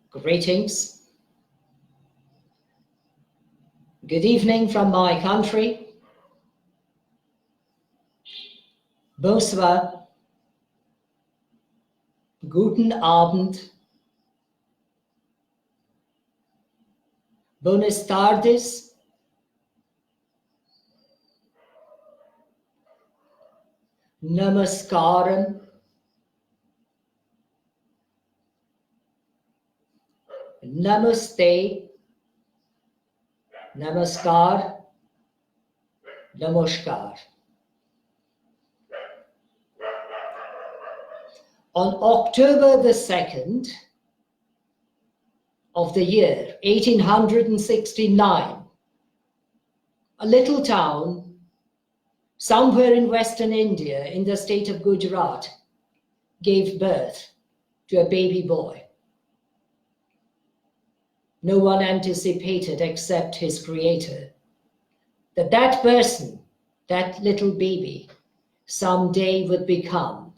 Greetings. Good evening from my country. Bonsoir. Guten Abend. Buenas tardes. Namaskaram. Namaste. Namaskar. Namaskar. On October the 2nd of the year 1869, a little town somewhere in Western India in the state of Gujarat gave birth to a baby boy. No one anticipated except his creator that that person, that little baby, someday would become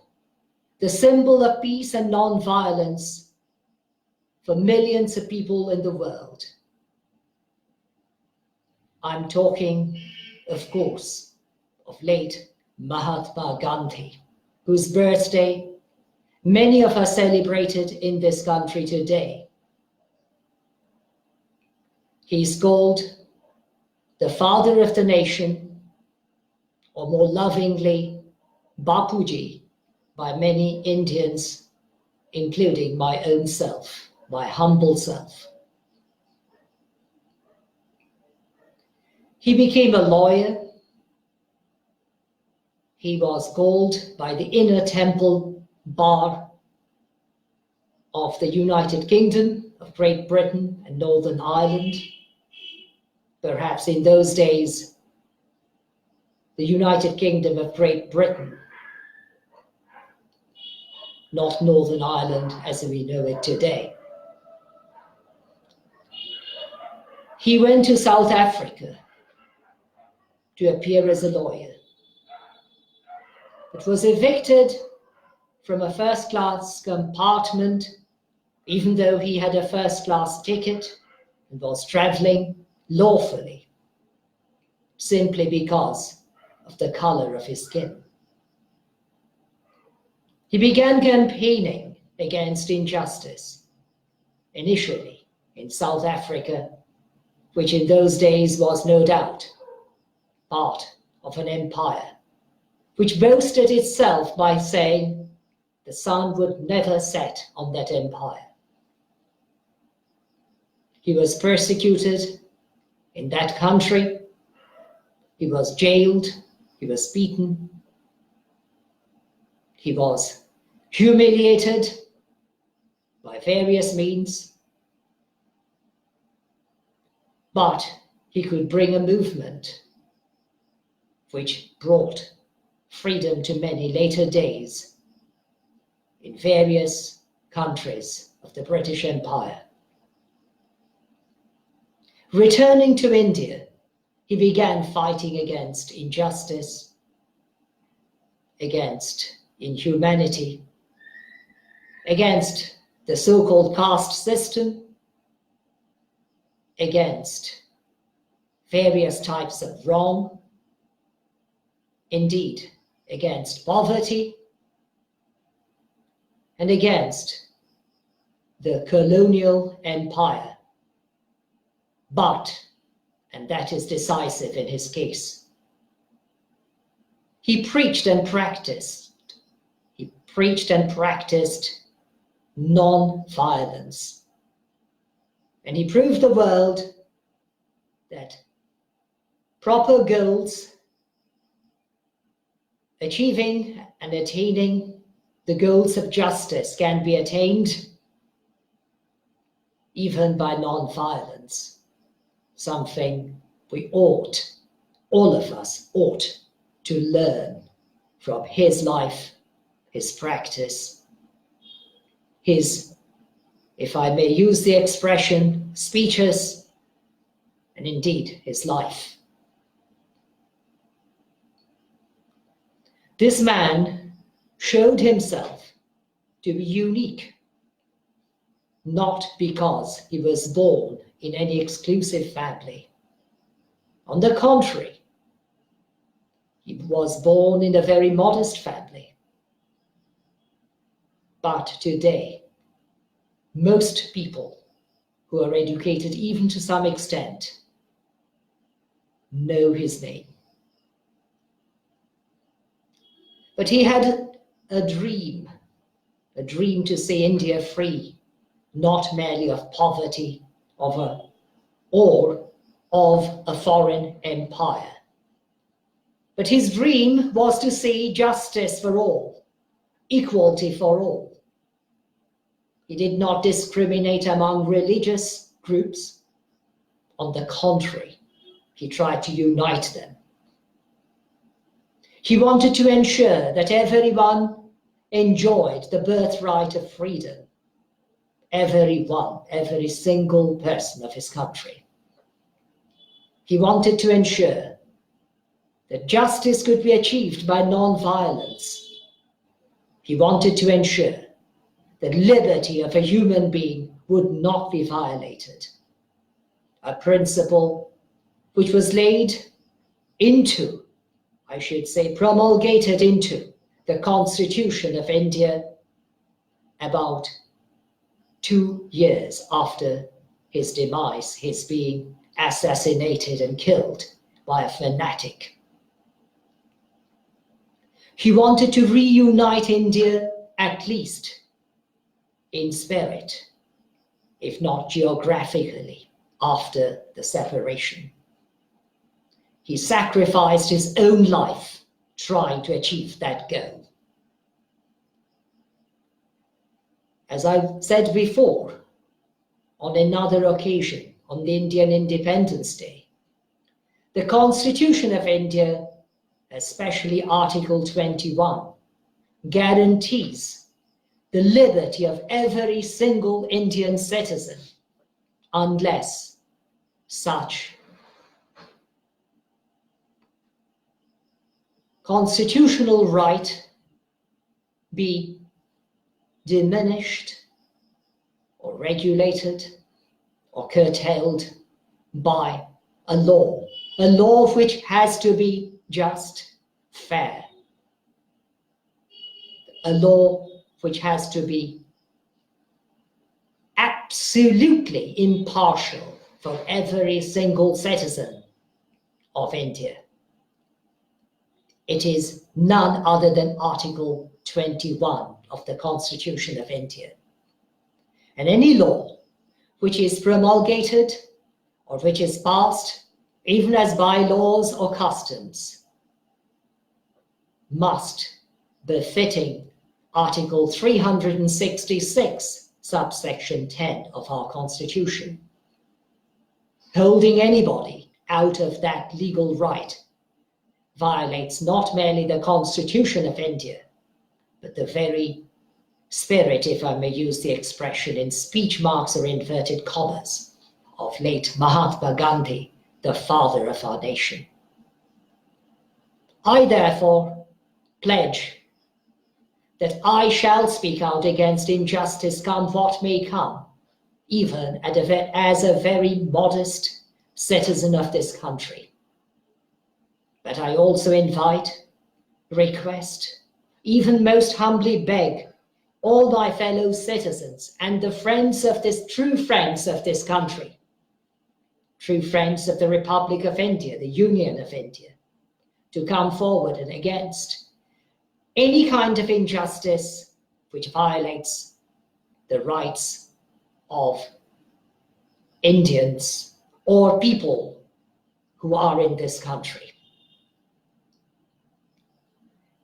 the symbol of peace and non-violence for millions of people in the world. I'm talking, of course, of late Mahatma Gandhi, whose birthday many of us celebrated in this country today. He's called the father of the nation, or more lovingly, Bapuji, by many Indians, including my own self, my humble self. He became a lawyer. He was called by the Inner Temple Bar of the United Kingdom of Great Britain and Northern Ireland. Perhaps in those days, the United Kingdom of Great Britain, not Northern Ireland as we know it today. He went to South Africa to appear as a lawyer, but was evicted from a first-class compartment, even though he had a first-class ticket and was traveling lawfully, simply because of the color of his skin. He began campaigning against injustice, initially in South Africa, which in those days was no doubt part of an empire, which boasted itself by saying the sun would never set on that empire. He was persecuted in that country. He was jailed. He was beaten. He was humiliated by various means. But he could bring a movement which brought freedom to many later days in various countries of the British Empire. Returning to India, he began fighting against injustice, against inhumanity, against the so-called caste system, against various types of wrong, indeed, against poverty, and against the colonial empire. But, and that is decisive in his case, he preached and practiced non-violence. And he proved the world that proper goals, achieving and attaining the goals of justice, can be attained even by non-violence. Something we ought, all of us ought to learn from his life, his practice, his, if I may use the expression, speeches, and indeed his life. This man showed himself to be unique not because he was born in any exclusive family. On the contrary, he was born in a very modest family. But today, most people who are educated even to some extent know his name. But he had a dream to see India free, not merely of poverty or of a foreign empire. But his dream was to see justice for all, equality for all. He did not discriminate among religious groups. On the contrary, he tried to unite them. He wanted to ensure that everyone enjoyed the birthright of freedom. Everyone, every single person of his country. He wanted to ensure that justice could be achieved by non-violence. He wanted to ensure that liberty of a human being would not be violated. A principle which was laid into, I should say, promulgated into the Constitution of India about 2 years after his demise, his being assassinated and killed by a fanatic. He wanted to reunite India, at least in spirit, if not geographically, after the separation. He sacrificed his own life trying to achieve that goal. As I said before, on another occasion, on the Indian Independence Day, the Constitution of India, especially Article 21, guarantees the liberty of every single Indian citizen unless such constitutional right be diminished or regulated or curtailed by a law which has to be just, fair, a law which has to be absolutely impartial for every single citizen of India. It is none other than Article 21 of the Constitution of India. And any law which is promulgated or which is passed, even as bylaws or customs, must, befitting Article 366, subsection 10 of our Constitution, holding anybody out of that legal right, violates not merely the Constitution of India, but the very spirit, if I may use the expression in speech marks or inverted commas, of late Mahatma Gandhi, the father of our nation. I therefore pledge that I shall speak out against injustice, come what may come, even as a very modest citizen of this country. But I also invite, request, even most humbly beg all my fellow citizens and the friends of this, true friends of this country, true friends of the Republic of India, the Union of India, to come forward and against any kind of injustice which violates the rights of Indians or people who are in this country.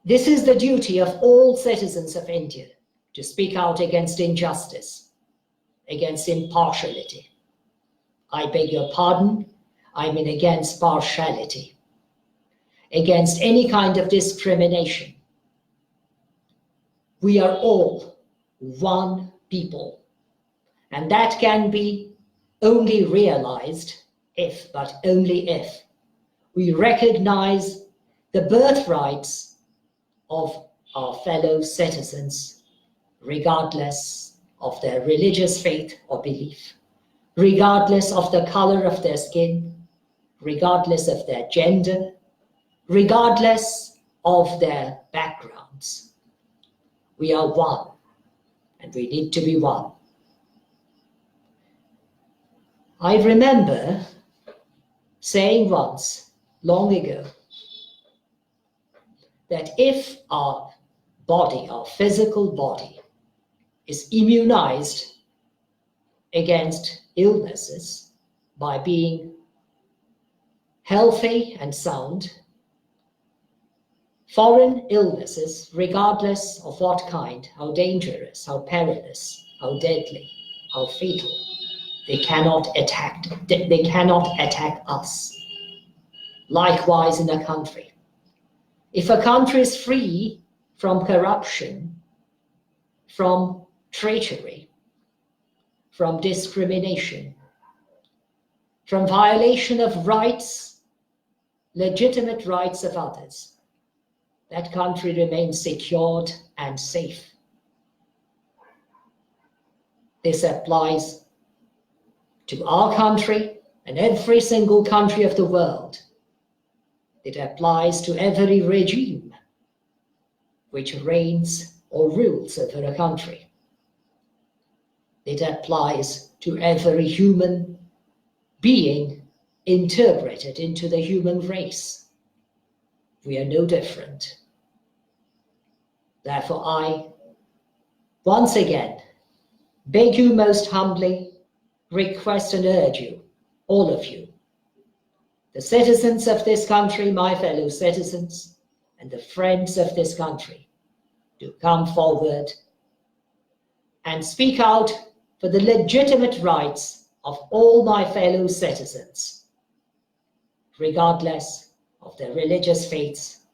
This is the duty of all citizens of India, to speak out against injustice, against impartiality. I beg your pardon, I mean against partiality, against any kind of discrimination. We are all one people, and that can be only realized if, but only if, we recognize the birthrights of our fellow citizens, regardless of their religious faith or belief, regardless of the color of their skin, regardless of their gender, regardless of their backgrounds. We are one, and we need to be one. I remember saying once, long ago, that if our body, our physical body, is immunized against illnesses by being healthy and sound, foreign illnesses, regardless of what kind, how dangerous, how perilous, how deadly, how fatal, they cannot attack us. Likewise in a country. If a country is free from corruption, from treachery, from discrimination, from violation of rights, legitimate rights of others, that country remains secured and safe. This applies to our country and every single country of the world. It applies to every regime which reigns or rules over a country. It applies to every human being integrated into the human race. We are no different. Therefore, I, once again, beg you most humbly, request and urge you, all of you, the citizens of this country, my fellow citizens, and the friends of this country, to come forward and speak out for the legitimate rights of all my fellow citizens, regardless of their religious faiths,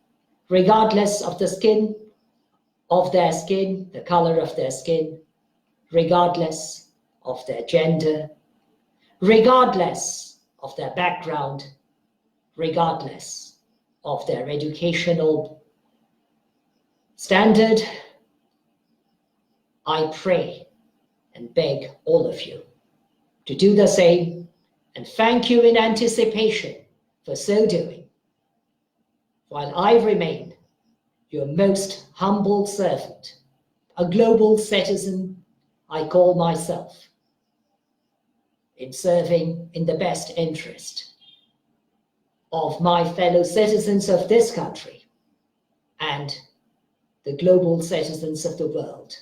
regardless of the skin of their skin, the color of their skin, regardless of their gender, regardless of their background, regardless of their educational standard. I pray and beg all of you to do the same, and thank you in anticipation for so doing, while I remain your most humble servant, a global citizen I call myself, in serving in the best interest of my fellow citizens of this country and the global citizens of the world.